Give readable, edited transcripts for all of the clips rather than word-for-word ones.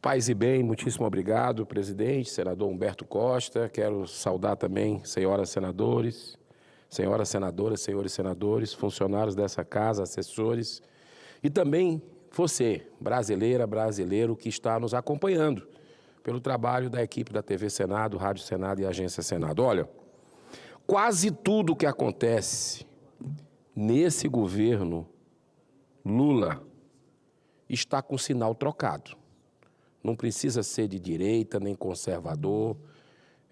Paz e bem, muitíssimo obrigado, presidente, senador Humberto Costa. Quero saudar também senhoras senadores, senhoras senadoras, senhores senadores, funcionários dessa casa, assessores e também você, brasileira, brasileiro, que está nos acompanhando pelo trabalho da equipe da TV Senado, Rádio Senado e Agência Senado. Olha, quase tudo que acontece nesse governo Lula está com sinal trocado. Não precisa ser de direita nem conservador.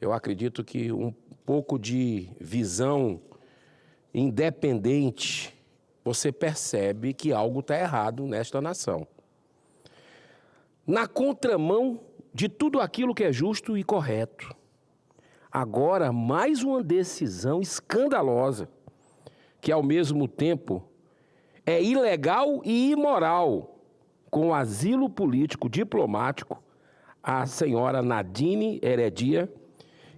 Eu acredito que um pouco de visão independente, você percebe que algo está errado nesta nação. Na contramão de tudo aquilo que é justo e correto. Agora, mais uma decisão escandalosa, que ao mesmo tempo é ilegal e imoral, com o asilo político diplomático, a senhora Nadine Heredia,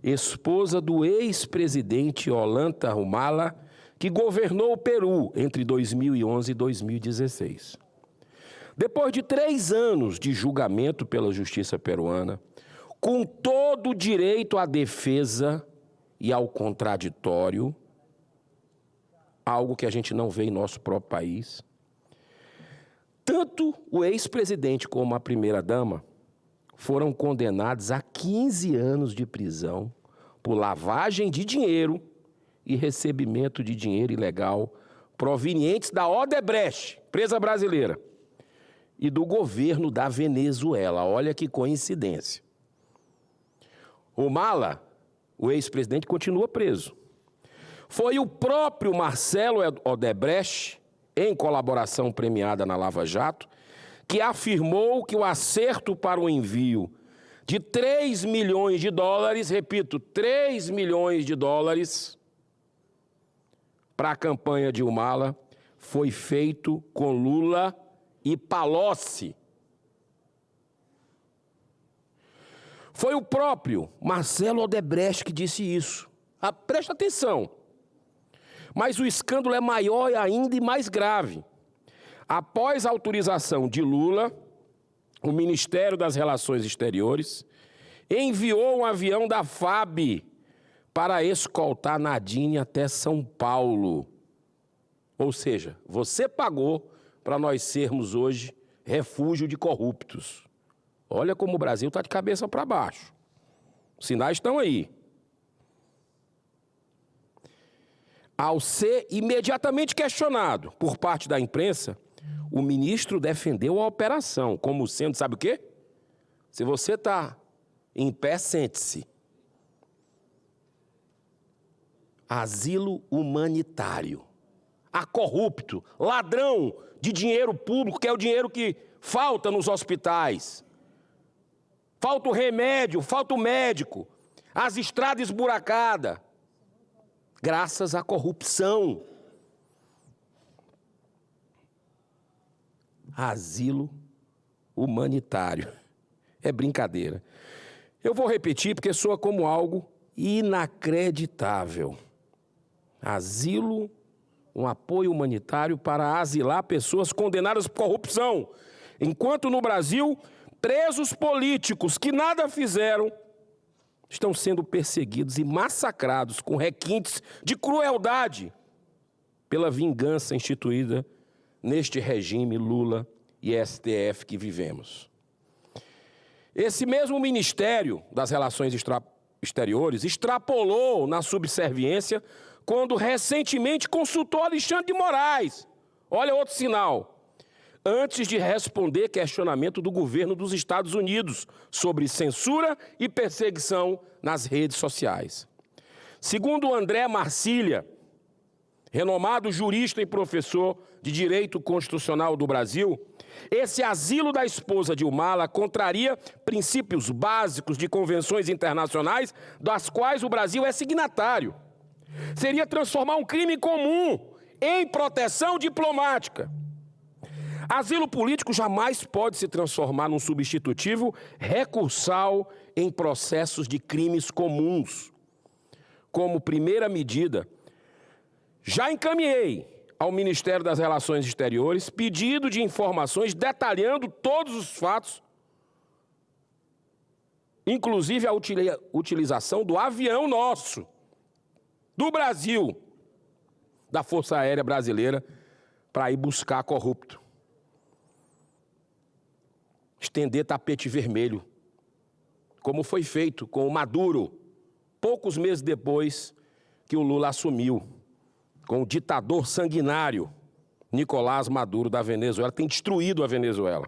esposa do ex-presidente Ollanta Humala, que governou o Peru entre 2011 e 2016. Depois de 3 anos de julgamento pela justiça peruana, com todo o direito à defesa e ao contraditório, algo que a gente não vê em nosso próprio país, tanto o ex-presidente como a primeira-dama foram condenados a 15 anos de prisão por lavagem de dinheiro e recebimento de dinheiro ilegal provenientes da Odebrecht, empresa brasileira, e do governo da Venezuela. Olha que coincidência. Humala, o ex-presidente, continua preso. Foi o próprio Marcelo Odebrecht, em colaboração premiada na Lava Jato, que afirmou que o acerto para o envio de 3 milhões de dólares, repito, 3 milhões de dólares para a campanha de Humala foi feito com Lula e Palocci. Foi o próprio Marcelo Odebrecht que disse isso. Presta atenção. Mas o escândalo é maior ainda e mais grave. Após a autorização de Lula, o Ministério das Relações Exteriores enviou um avião da FAB para escoltar Nadine até São Paulo. Ou seja, você pagou para nós sermos hoje refúgio de corruptos. Olha como o Brasil está de cabeça para baixo. Os sinais estão aí. Ao ser imediatamente questionado por parte da imprensa, o ministro defendeu a operação como sendo, sabe o quê? Se você está em pé, sente-se. Asilo humanitário. A corrupto, ladrão de dinheiro público, que é o dinheiro que falta nos hospitais. Falta o remédio, falta o médico, as estradas esburacadas. Graças à corrupção. Asilo humanitário. É brincadeira. Eu vou repetir porque soa como algo inacreditável. Asilo, um apoio humanitário para asilar pessoas condenadas por corrupção. Enquanto no Brasil, presos políticos que nada fizeram estão sendo perseguidos e massacrados com requintes de crueldade pela vingança instituída neste regime Lula e STF que vivemos. Esse mesmo Ministério das Relações Exteriores extrapolou na subserviência quando recentemente consultou Alexandre de Moraes. Olha outro sinal. Antes de responder questionamento do governo dos Estados Unidos sobre censura e perseguição nas redes sociais. Segundo André Marcília, renomado jurista e professor de Direito Constitucional do Brasil, esse asilo da esposa de Humala contraria princípios básicos de convenções internacionais das quais o Brasil é signatário. Seria transformar um crime comum em proteção diplomática. Asilo político jamais pode se transformar num substitutivo recursal em processos de crimes comuns. Como primeira medida, já encaminhei ao Ministério das Relações Exteriores pedido de informações detalhando todos os fatos inclusive a utilização do avião nosso, do Brasil, da Força Aérea Brasileira, para ir buscar corrupto. Estender tapete vermelho, como foi feito com o Maduro, poucos meses depois que o Lula assumiu, com o ditador sanguinário Nicolás Maduro da Venezuela, tem destruído a Venezuela.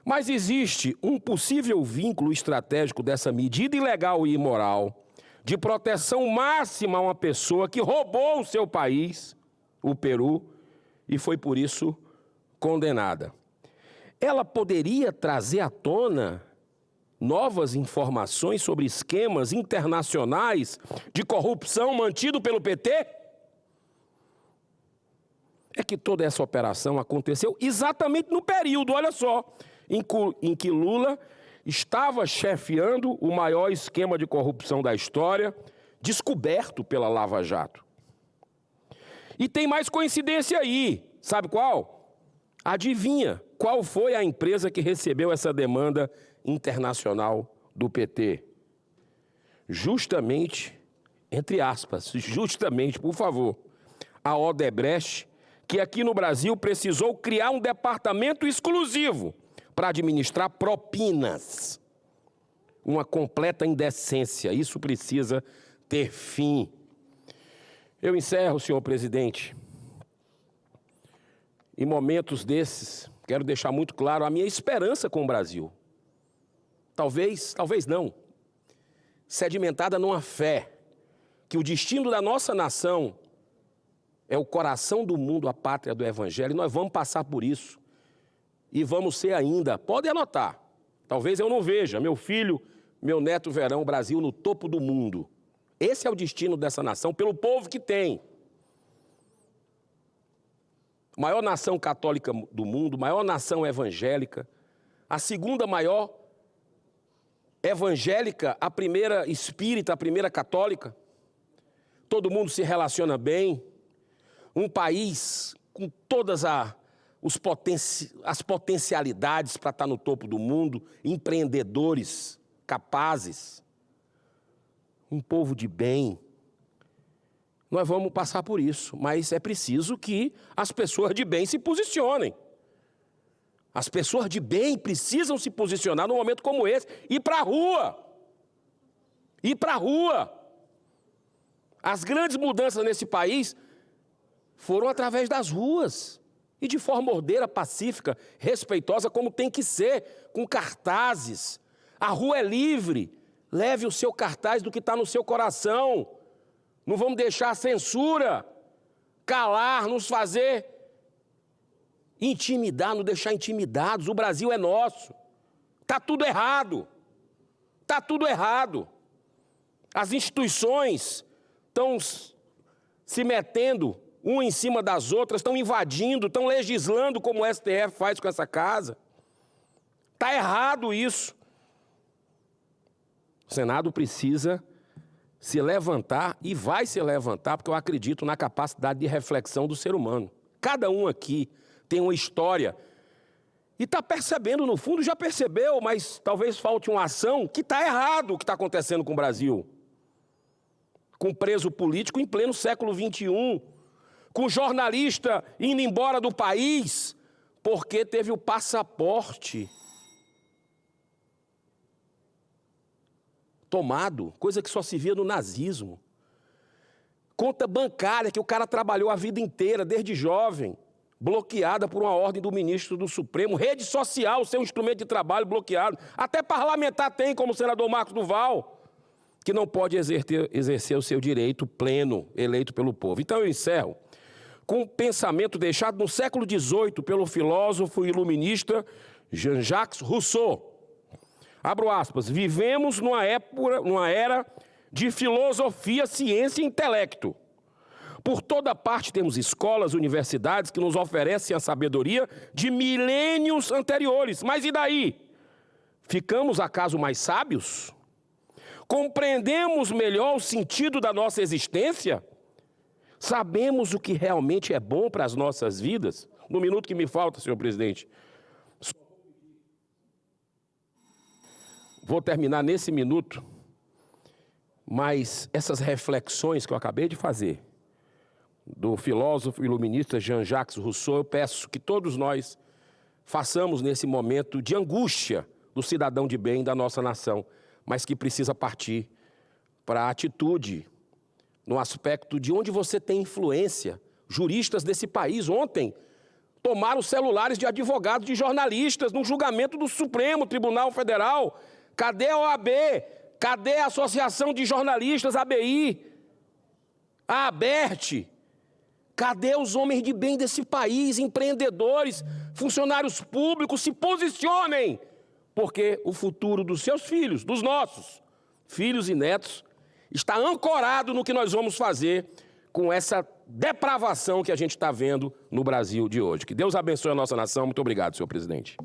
Mas existe um possível vínculo estratégico dessa medida ilegal e imoral de proteção máxima a uma pessoa que roubou o seu país, o Peru, e foi por isso condenada. Ela poderia trazer à tona novas informações sobre esquemas internacionais de corrupção mantido pelo PT? É que toda essa operação aconteceu exatamente no período, olha só, em que Lula estava chefiando o maior esquema de corrupção da história, descoberto pela Lava Jato. E tem mais coincidência aí, sabe qual? Adivinha qual foi a empresa que recebeu essa demanda internacional do PT? Justamente, entre aspas, justamente, por favor, a Odebrecht, que aqui no Brasil precisou criar um departamento exclusivo para administrar propinas. Uma completa indecência. Isso precisa ter fim. Eu encerro, senhor presidente. Em momentos desses, quero deixar muito claro a minha esperança com o Brasil. Talvez não. Sedimentada numa fé que o destino da nossa nação é o coração do mundo, a pátria do Evangelho, e nós vamos passar por isso. E vamos ser ainda, pode anotar, talvez eu não veja, meu filho, meu neto verão o Brasil no topo do mundo. Esse é o destino dessa nação, pelo povo que tem. Maior nação católica do mundo, maior nação evangélica, a segunda maior evangélica, a primeira espírita, a primeira católica. Todo mundo se relaciona bem. Um país com todas as potencialidades para estar no topo do mundo, empreendedores capazes, um povo de bem. Nós vamos passar por isso, mas é preciso que as pessoas de bem se posicionem. As pessoas de bem precisam se posicionar num momento como esse, ir para a rua. Ir para a rua. As grandes mudanças nesse país foram através das ruas. E de forma ordeira, pacífica, respeitosa, como tem que ser, com cartazes. A rua é livre. Leve o seu cartaz do que está no seu coração. Não vamos deixar a censura calar, nos fazer intimidar, nos deixar intimidados. O Brasil é nosso. Está tudo errado. Está tudo errado. As instituições estão se metendo uma em cima das outras, estão invadindo, estão legislando como o STF faz com essa casa. Está errado isso. O Senado precisa se levantar e vai se levantar, porque eu acredito na capacidade de reflexão do ser humano. Cada um aqui tem uma história e está percebendo, no fundo, já percebeu, mas talvez falte uma ação que está errado o que está acontecendo com o Brasil. Com preso político em pleno século XXI, com jornalista indo embora do país porque teve o passaporte tomado, coisa que só se via no nazismo. Conta bancária que o cara trabalhou a vida inteira, desde jovem, bloqueada por uma ordem do ministro do Supremo. Rede social, seu instrumento de trabalho bloqueado. Até parlamentar tem, como o senador Marcos Duval, que não pode exercer o seu direito pleno, eleito pelo povo. Então eu encerro com um pensamento deixado no século XVIII pelo filósofo e iluminista Jean-Jacques Rousseau. Abro aspas, vivemos numa era de filosofia, ciência e intelecto. Por toda parte temos escolas, universidades que nos oferecem a sabedoria de milênios anteriores. Mas e daí? Ficamos acaso mais sábios? Compreendemos melhor o sentido da nossa existência? Sabemos o que realmente é bom para as nossas vidas? No minuto que me falta, senhor presidente. vou terminar nesse minuto, mas essas reflexões que eu acabei de fazer, do filósofo e iluminista Jean-Jacques Rousseau, eu peço que todos nós façamos nesse momento de angústia do cidadão de bem da nossa nação, mas que precisa partir para a atitude no aspecto de onde você tem influência. Juristas desse país ontem tomaram os celulares de advogados, de jornalistas, num julgamento do Supremo Tribunal Federal. Cadê a OAB? Cadê a Associação de Jornalistas, ABI? A ABERT? Cadê os homens de bem desse país, empreendedores, funcionários públicos? Se posicionem, porque o futuro dos seus filhos, dos nossos filhos e netos, está ancorado no que nós vamos fazer com essa depravação que a gente está vendo no Brasil de hoje. Que Deus abençoe a nossa nação. Muito obrigado, senhor presidente.